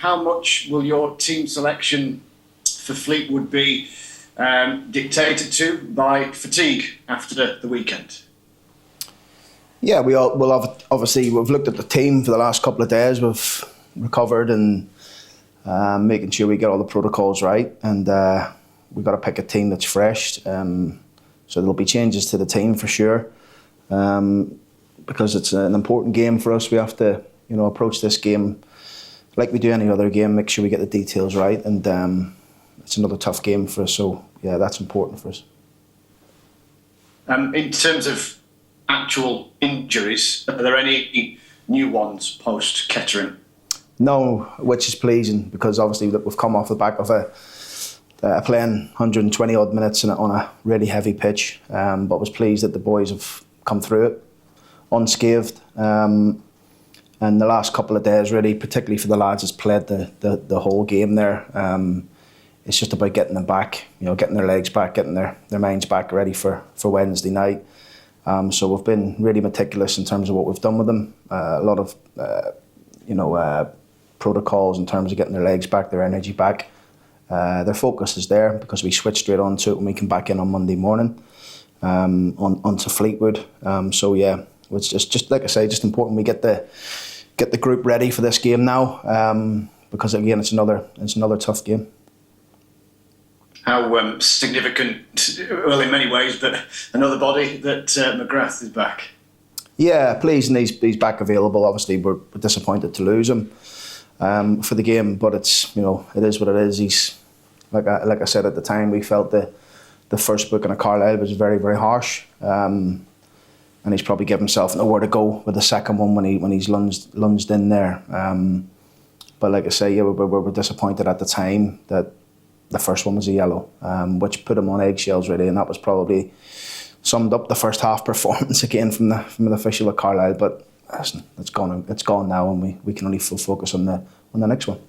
how much will your team selection for Fleetwood be dictated to by fatigue after the weekend? Yeah, we'll have, obviously we've looked at the team for the last couple of days. We've recovered and making sure we get all the protocols right, and we've got to pick a team that's fresh. So there'll be changes to the team for sure, because it's an important game for us. We have to, approach this game like we do any other game. Make sure we get the details right, and it's another tough game for us. So yeah, that's important for us. In terms of actual injuries, are there any new ones post Kettering? No, which is pleasing, because obviously we've come off the back of playing 120 odd minutes on a really heavy pitch, but was pleased that the boys have come through it unscathed. And the last couple of days, really, particularly for the lads, has played the whole game there. It's just about getting them back, getting their legs back, getting their minds back ready for Wednesday night. So we've been really meticulous in terms of what we've done with them. A lot of, protocols in terms of getting their legs back, their energy back. Their focus is there because we switched straight onto it when we come back in on Monday morning onto Fleetwood. So yeah, it's just like I say, just important we get the group ready for this game now, because again it's another tough game. How significant, well, in many ways, but another body that McGrath is back. Yeah, pleased, and he's back available. Obviously, we're disappointed to lose him for the game, but it's it is what it is. He's like I said at the time, we felt the first booking of Carlisle was very, very harsh, and he's probably given himself nowhere to go with the second one when he's lunged in there. But like I say, yeah, we were disappointed at the time that the first one was a yellow, which put him on eggshells really, and that was probably summed up the first half performance again from the official at Carlisle. But listen, it's gone now, and we can only full focus on the next one.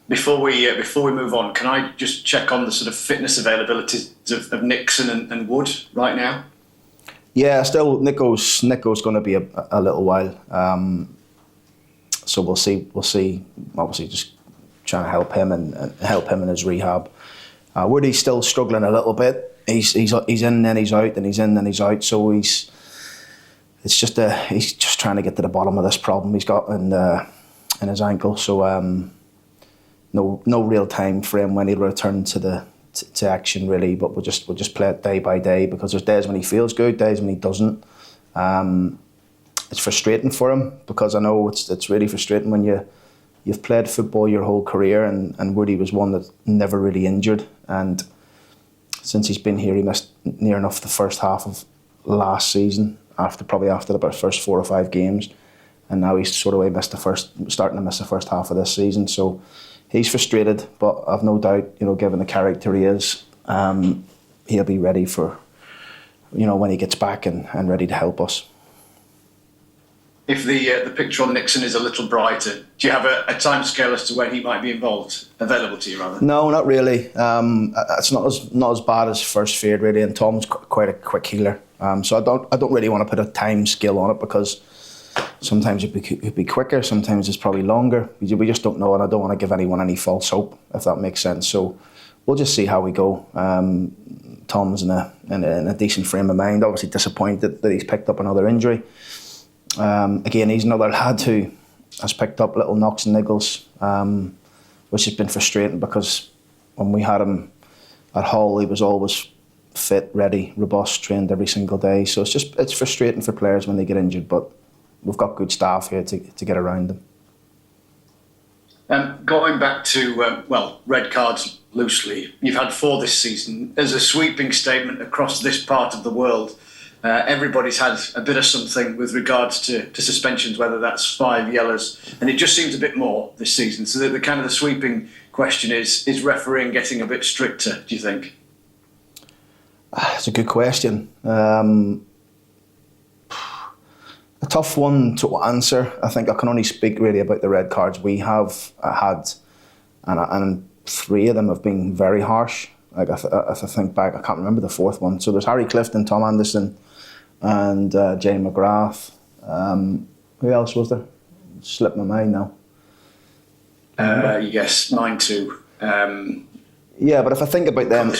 Before we move on, can I just check on the sort of fitness availabilities of Nixon and Wood right now? Yeah, still Nico's going to be a little while, so we'll see. Obviously, just trying to help him in his rehab. Woody's still struggling a little bit. He's in, then he's out, then he's in, then he's out. So he's just trying to get to the bottom of this problem he's got in his ankle. So no real time frame when he'll return to action really. But we'll just play it day by day, because there's days when he feels good, days when he doesn't. It's frustrating for him, because I know it's really frustrating when you've played football your whole career, and Woody was one that never really injured, and since he's been here, he missed near enough the first half of last season, after about the first 4 or 5 games, and now he's sort of starting to miss the first half of this season. So he's frustrated, but I've no doubt, given the character he is, he'll be ready for, when he gets back and ready to help us. If the picture on Nixon is a little brighter, do you have a time scale as to when he might be available to you, rather? No, not really. It's not as bad as first feared really, and Tom's quite a quick healer. So I don't really want to put a time scale on it, because sometimes it'd be quicker, sometimes it's probably longer. We just don't know, and I don't want to give anyone any false hope, if that makes sense. So we'll just see how we go. Tom's in a decent frame of mind. Obviously disappointed that he's picked up another injury. Again, he's another lad who has picked up little knocks and niggles, which has been frustrating, because when we had him at Hull, he was always fit, ready, robust, trained every single day. So it's frustrating for players when they get injured, but we've got good staff here to get around them. Going back to, red cards loosely, you've had 4 this season. As a sweeping statement across this part of the world, everybody's had a bit of something with regards to suspensions, whether that's 5 yellows, and it just seems a bit more this season. So the kind of the sweeping question is refereeing getting a bit stricter, do you think? It's a good question. A tough one to answer. I think I can only speak really about the red cards we have had, and 3 of them have been very harsh. Like if I think back, I can't remember the 4th one. So there's Harry Clifton, Tom Anderson, and Jane McGrath. Who else was there? Slipped my mind now. Yes, mine too. Yeah, but if I think about them,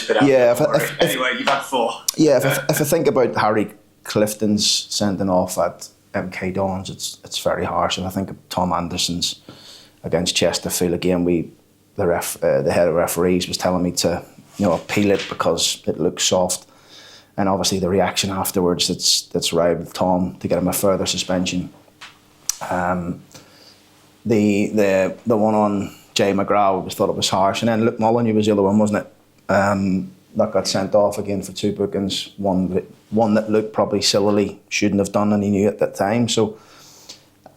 anyway, you've had 4. Yeah, if I think about Harry Clifton's sending off at MK Dons, it's very harsh. If I think of Tom Anderson's against Chesterfield again, the head of referees was telling me to appeal it because it looks soft, and obviously the reaction afterwards that's right with Tom to get him a further suspension. The one on Jay McGrath, we thought it was harsh, and then Luke Molyneux was the other one, wasn't it? That got sent off again for 2 bookings. One that Luke probably sillily shouldn't have done, and he knew at that time. So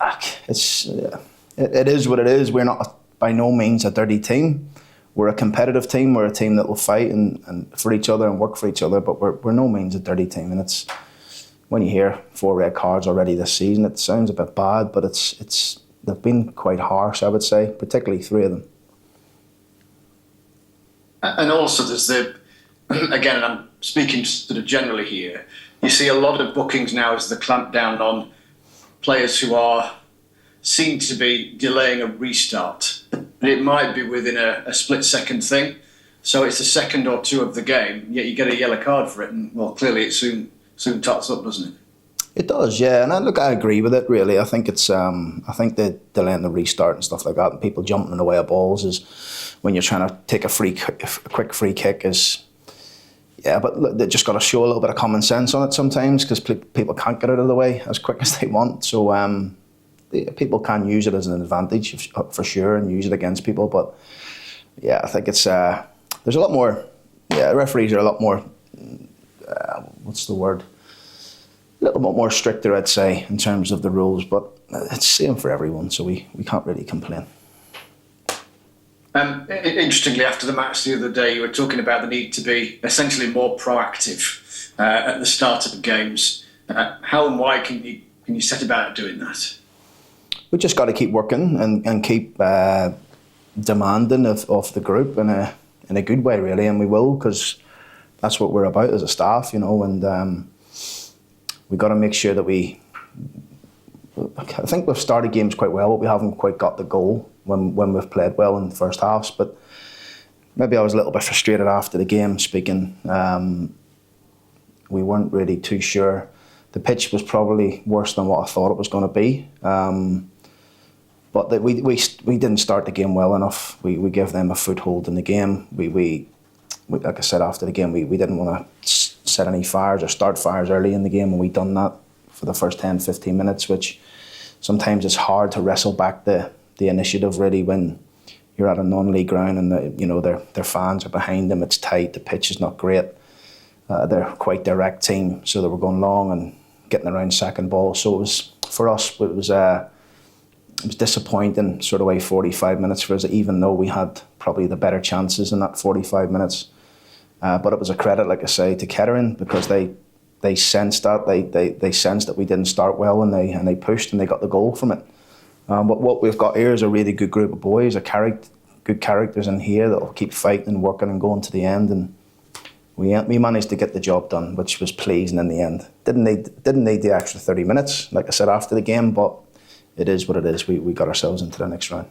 it is what it is. We're not by no means a dirty team. We're a competitive team. We're a team that will fight and for each other and work for each other. But we're no means a dirty team. And it's when you hear 4 red cards already this season, it sounds a bit bad, but they've been quite harsh, I would say, particularly 3 of them. And also there's again, and I'm speaking sort of generally here, you see a lot of bookings now as the clamp down on players who are seen to be delaying a restart. It might be within a split-second thing. So it's a second or 2 of the game, yet you get a yellow card for it, and well, clearly it soon tots up, doesn't it? It does, yeah, and I agree with it. Really, I think it's I think the delaying the restart and stuff like that, and people jumping in the way of balls is when you're trying to take a quick free kick is. Yeah, but look, they just got to show a little bit of common sense on it sometimes because people can't get out of the way as quick as they want. So people can use it as an advantage for sure and use it against people. But yeah, I think it's there's a lot more. Yeah, referees are a lot more. What's the word? A little bit more stricter, I'd say, in terms of the rules. But it's the same for everyone, so we can't really complain. Interestingly, after the match the other day, you were talking about the need to be essentially more proactive at the start of the games. How and why can you set about doing that? We just got to keep working and keep demanding of the group in a good way, really, and we will, because that's what we're about as a staff, and we got to make sure that I think we've started games quite well, but we haven't quite got the goal when we've played well in the first halves. But maybe I was a little bit frustrated after the game speaking. We weren't really too sure. The pitch was probably worse than what I thought it was going to be. But we didn't start the game well enough. We gave them a foothold in the game. We like I said after the game, we didn't want to set any fires or start fires early in the game, and we done that for the first 10, 15 minutes, which sometimes it's hard to wrestle back the initiative really when you're at a non-league ground and their fans are behind them. It's tight. The pitch is not great. They're a quite direct team, so they were going long and getting around second ball. So it was for us. It was disappointing sort of way 45 minutes for us, even though we had probably the better chances in that 45 minutes. But it was a credit, like I say, to Kettering because they sensed that they sensed that we didn't start well and they pushed and they got the goal from it. But what we've got here is a really good group of boys, good characters in here that will keep fighting and working and going to the end. And we managed to get the job done, which was pleasing in the end. Didn't need the extra 30 minutes, like I said after the game, but it is what it is. We got ourselves into the next round.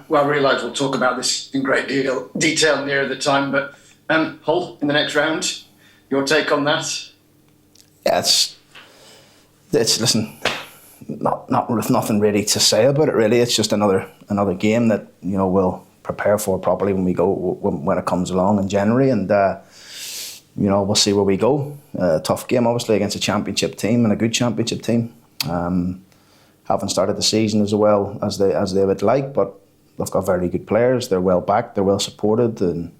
Well, I realise we'll talk about this in great detail nearer the time, but Hull in the next round, your take on that? Yeah, it's listen, not with nothing really to say about it. Really, it's just another game that we'll prepare for properly when it comes along in January, and we'll see where we go. Tough game, obviously, against a championship team and a good championship team. Haven't started the season as well as they would like, but they've got very good players. They're well backed, they're well supported, and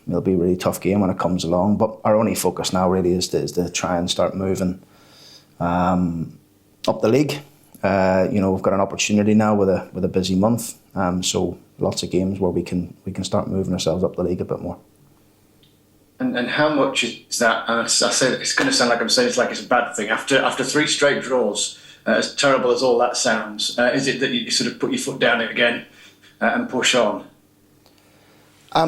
it'll be a really tough game when it comes along. But our only focus now really is to try and start moving up the league. We've got an opportunity now with a busy month, so lots of games where we can start moving ourselves up the league a bit more. And how much is that? And I say it's going to sound like I'm saying it's like it's a bad thing. After 3 straight draws, as terrible as all that sounds, is it that you sort of put your foot down again and push on?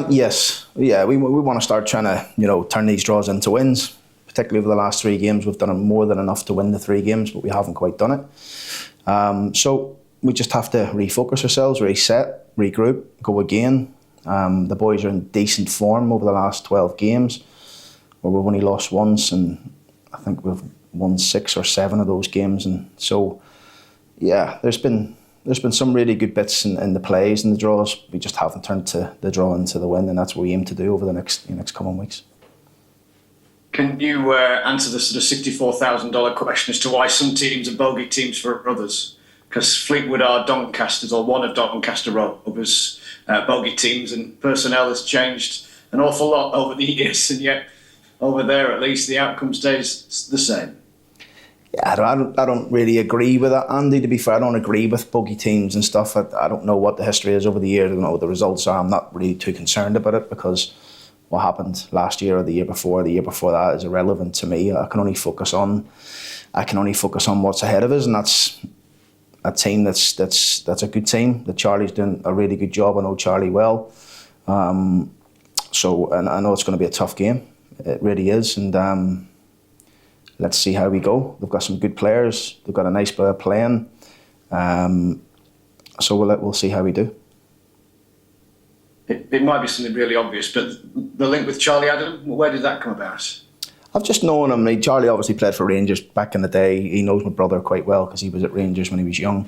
Yes, yeah. We want to start trying to turn these draws into wins. Particularly over the last 3 games, we've done more than enough to win the 3 games, but we haven't quite done it. So we just have to refocus ourselves, reset, regroup, go again. The boys are in decent form over the last 12 games, where we've only lost once, and I think we've won 6 or 7 of those games. And so, yeah, there's been some really good bits in the plays and the draws. We just haven't turned the draw into the win, and that's what we aim to do over the next coming weeks. Can you answer the sort of $64,000 question as to why some teams are bogey teams for others? Because Fleetwood are Doncaster's, or one of Doncaster Rovers' bogey teams, and personnel has changed an awful lot over the years, and yet over there at least the outcome stays the same. Yeah, I don't really agree with that, Andy, to be fair. I don't agree with bogey teams and stuff. I don't know what the history is over the years. I don't know what the results are. I'm not really too concerned about it, because what happened last year or the year before that is irrelevant to me. I can only focus on what's ahead of us, and that's a team that's a good team. That Charlie's doing a really good job. I know Charlie well. So, and I know it's going to be a tough game. It really is, and let's see how we go. They've got some good players. They've got a nice way of playing. So we'll see how we do. It might be something really obvious, but the link with Charlie Adam, where did that come about? I've just known him. Charlie obviously played for Rangers back in the day. He knows my brother quite well because he was at Rangers when he was young.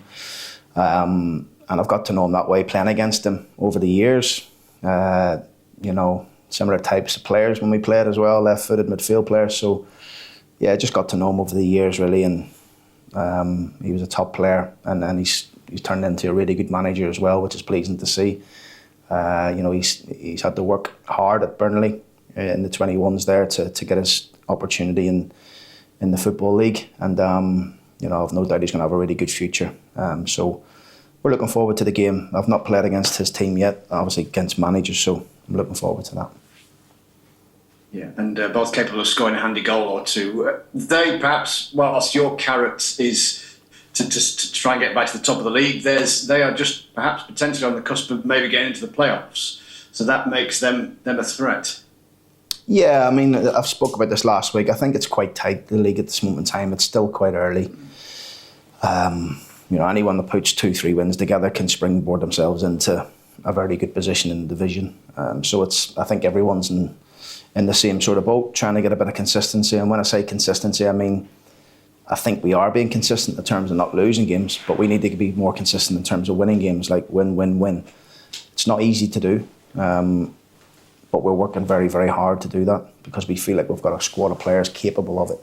And I've got to know him that way, playing against him over the years. Similar types of players when we played as well, left-footed midfield players. So, yeah, I just got to know him over the years, really. And he was a top player. And he's turned into a really good manager as well, which is pleasing to see. He's had to work hard at Burnley in the 21s there to get his opportunity in the Football League, and I've no doubt he's going to have a really good future. So we're looking forward to the game. I've not played against his team yet, obviously against managers, so I'm looking forward to that. Yeah, and both capable of scoring a handy goal or two. They perhaps, whilst your carrot is to try and get back to the top of the league, they are just perhaps potentially on the cusp of maybe getting into the playoffs. So that makes them a threat. Yeah, I mean, I've spoke about this last week. I think it's quite tight, the league at this moment in time. It's still quite early. Anyone that puts 2-3 wins together can springboard themselves into a very good position in the division. I think everyone's in the same sort of boat, trying to get a bit of consistency. And when I say consistency, I mean, I think we are being consistent in terms of not losing games, but we need to be more consistent in terms of winning games, like win. It's not easy to do. But we're working very, very hard to do that, because we feel like we've got a squad of players capable of it.